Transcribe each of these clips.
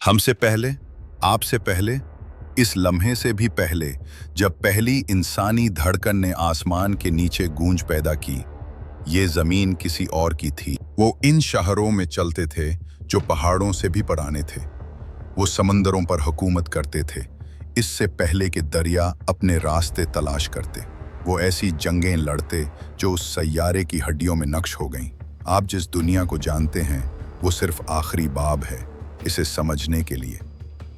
हमसे पहले, आपसे पहले, इस लम्हे से भी पहले, जब पहली इंसानी धड़कन ने आसमान के नीचे गूंज पैदा की, ये जमीन किसी और की थी। वो इन शहरों में चलते थे जो पहाड़ों से भी पुराने थे। वो समंदरों पर हुकूमत करते थे, इससे पहले कि दरिया अपने रास्ते तलाश करते। वो ऐसी जंगें लड़ते जो उस सैयारे की हड्डियों में नक्श हो गईं। आप जिस दुनिया को जानते हैं वो सिर्फ आखिरी बाब है। इसे समझने के लिए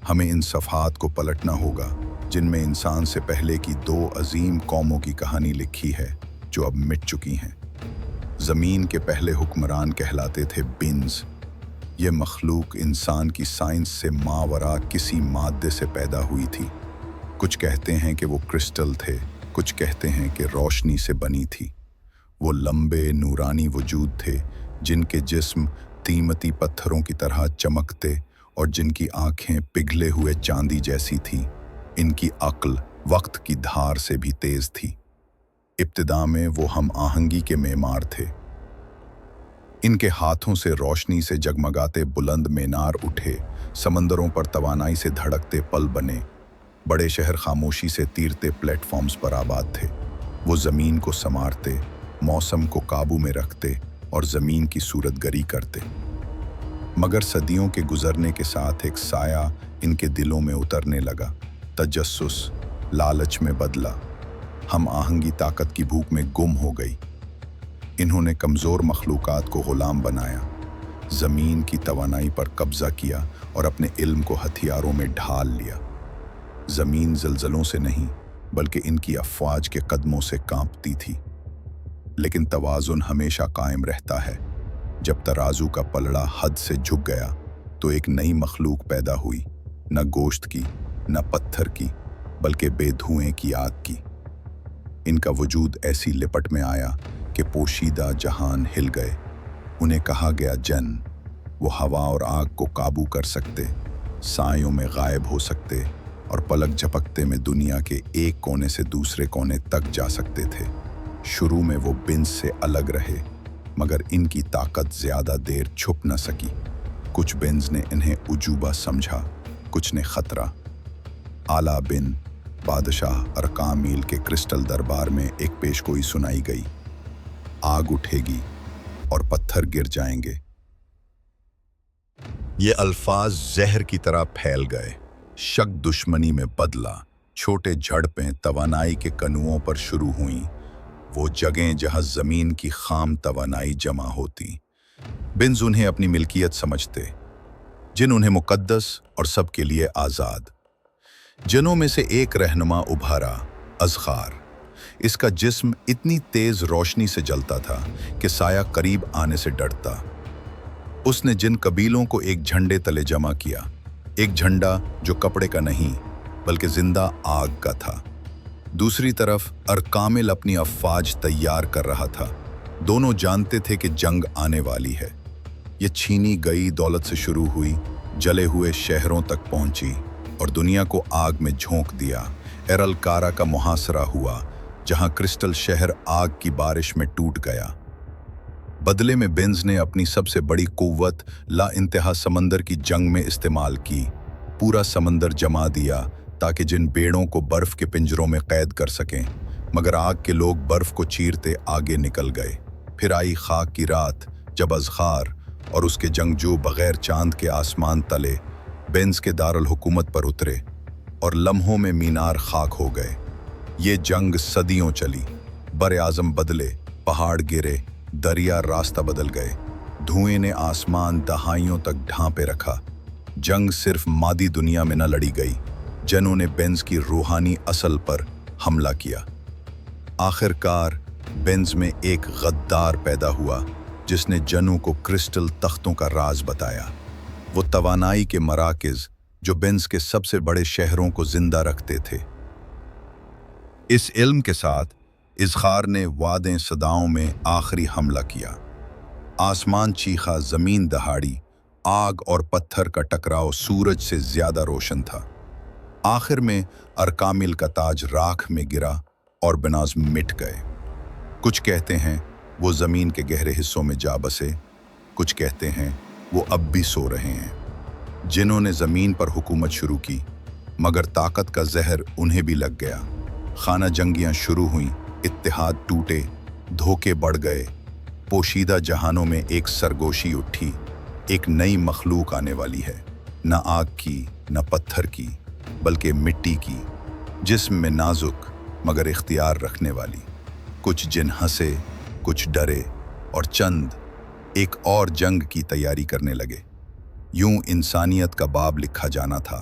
हमें इन सफ़हात को पलटना होगा जिनमें इंसान से पहले की दो अजीम कौमों की कहानी लिखी है जो अब मिट चुकी हैं। ज़मीन के पहले हुक्मरान कहलाते थे बिन्स। ये मखलूक इंसान की साइंस से मावरा किसी मादे से पैदा हुई थी। कुछ कहते हैं कि वो क्रिस्टल थे, कुछ कहते हैं कि रोशनी से बनी थी। वो लंबे नूरानी वजूद थे जिनके जिस्म कीमती पत्थरों की तरह चमकते और जिनकी आंखें पिघले हुए चांदी जैसी थीं। इनकी अक्ल वक्त की धार से भी तेज थी। इब्तिदा में वो हम आहंगी के मेमार थे। इनके हाथों से रोशनी से जगमगाते बुलंद मीनार उठे, समंदरों पर तवानाई से धड़कते पल बने, बड़े शहर खामोशी से तीरते प्लेटफॉर्म्स पर आबाद थे। वो ज़मीन को संवारते, मौसम को काबू में रखते और ज़मीन की सूरतगरी करते। मगर सदियों के गुजरने के साथ एक साया इनके दिलों में उतरने लगा। तजस्सुस लालच में बदला। हम आहंगी ताकत की भूख में गुम हो गई। इन्होंने कमज़ोर मखलूकात को ग़ुलाम बनाया, ज़मीन की तवानाई पर कब्ज़ा किया और अपने इल्म को हथियारों में ढाल लिया। ज़मीन ज़लज़लों से नहीं बल्कि इनकी अफ़वाज के कदमों से कांपती थी। लेकिन तवाज़ुन हमेशा कायम रहता है। जब तराजू का पलड़ा हद से झुक गया तो एक नई मखलूक पैदा हुई, न गोश्त की, न पत्थर की, बल्कि बेधुएं की आग की। इनका वजूद ऐसी लिपट में आया कि पोशीदा जहान हिल गए। उन्हें कहा गया जन। वो हवा और आग को काबू कर सकते, सायों में गायब हो सकते और पलक झपकते में दुनिया के एक कोने से दूसरे कोने तक जा सकते थे। शुरू में वो बिन्स से अलग रहे, मगर इनकी ताकत ज़्यादा देर छुप न सकी। कुछ बिन्स ने इन्हें उजूबा समझा, कुछ ने खतरा। आला बिन बादशाह अरकामील के क्रिस्टल दरबार में एक पेशगोई सुनाई गई। आग उठेगी और पत्थर गिर जाएंगे। ये अल्फाज जहर की तरह फैल गए। शक दुश्मनी में बदला। छोटे झड़पें तवानाई के कनुओं पर शुरू हुईं, वो जगहें जहां जमीन की खाम तवानाई जमा होती। बिन्स उन्हें अपनी मिल्कियत समझते, जिन उन्हें मुकद्दस और सबके लिए आज़ाद। जिनों में से एक रहनुमा उभारा, अज़खार। इसका जिस्म इतनी तेज रोशनी से जलता था कि साया करीब आने से डरता। उसने जिन कबीलों को एक झंडे तले जमा किया, एक झंडा जो कपड़े का नहीं बल्कि जिंदा आग का था। दूसरी तरफ अरकामिल अपनी अफ़वाज तैयार कर रहा था। दोनों जानते थे कि जंग आने वाली है। ये छीनी गई दौलत से शुरू हुई, जले हुए शहरों तक पहुंची और दुनिया को आग में झोंक दिया। एरल कारा का मुहासरा हुआ, जहां क्रिस्टल शहर आग की बारिश में टूट गया। बदले में बिन्स ने अपनी सबसे बड़ी कुव्वत ला इंतहा समंदर की जंग में इस्तेमाल की। पूरा समंदर जमा दिया ताकि जिन बेड़ों को बर्फ के पिंजरों में कैद कर सकें, मगर आग के लोग बर्फ को चीरते आगे निकल गए। फिर आई खाक की रात जब अज़खार और उसके जंगजू बगैर चांद के आसमान तले बिन्स के दारुल हुकूमत पर उतरे और लम्हों में मीनार खाक हो गए। ये जंग सदियों चली। बर आज़म बदले, पहाड़ गिरे, दरिया रास्ता बदल गए। धुएं ने आसमान दहाइयों तक ढांपे रखा। जंग सिर्फ मादी दुनिया में न लड़ी गई, जनों ने बिन्स की रूहानी असल पर हमला किया। आखिरकार बिन्स में एक गद्दार पैदा हुआ जिसने जनों को क्रिस्टल तख्तों का राज बताया। वो तवानाई के मराकिज़ जो बिन्स के सबसे बड़े शहरों को जिंदा रखते थे। इस इल्म के साथ इज़खार ने वादे सदाओं में आखिरी हमला किया। आसमान चीखा, ज़मीन दहाड़ी, आग और पत्थर का टकराव सूरज से ज़्यादा रोशन था। आखिर में अरकामिल का ताज राख में गिरा और बिनाज मिट गए। कुछ कहते हैं वो ज़मीन के गहरे हिस्सों में जा बसे, कुछ कहते हैं वो अब भी सो रहे हैं। जिन्होंने ज़मीन पर हुकूमत शुरू की, मगर ताकत का जहर उन्हें भी लग गया। खाना जंगियाँ शुरू हुईं, इत्तेहाद टूटे, धोखे बढ़ गए। पोशीदा जहानों में एक सरगोशी उठी, एक नई मखलूक आने वाली है, न आग की न पत्थर की, बल्कि मिट्टी की, जिस्म में नाजुक मगर इख्तियार रखने वाली। कुछ जिन हंसे, कुछ डरे और चंद एक और जंग की तैयारी करने लगे। यूं इंसानियत का बाब लिखा जाना था,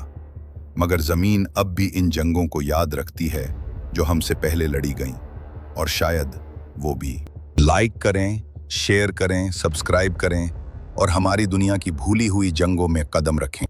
मगर ज़मीन अब भी इन जंगों को याद रखती है जो हमसे पहले लड़ी गईं, और शायद वो भी। लाइक करें, शेयर करें, सब्सक्राइब करें और हमारी दुनिया की भूली हुई जंगों में कदम रखें।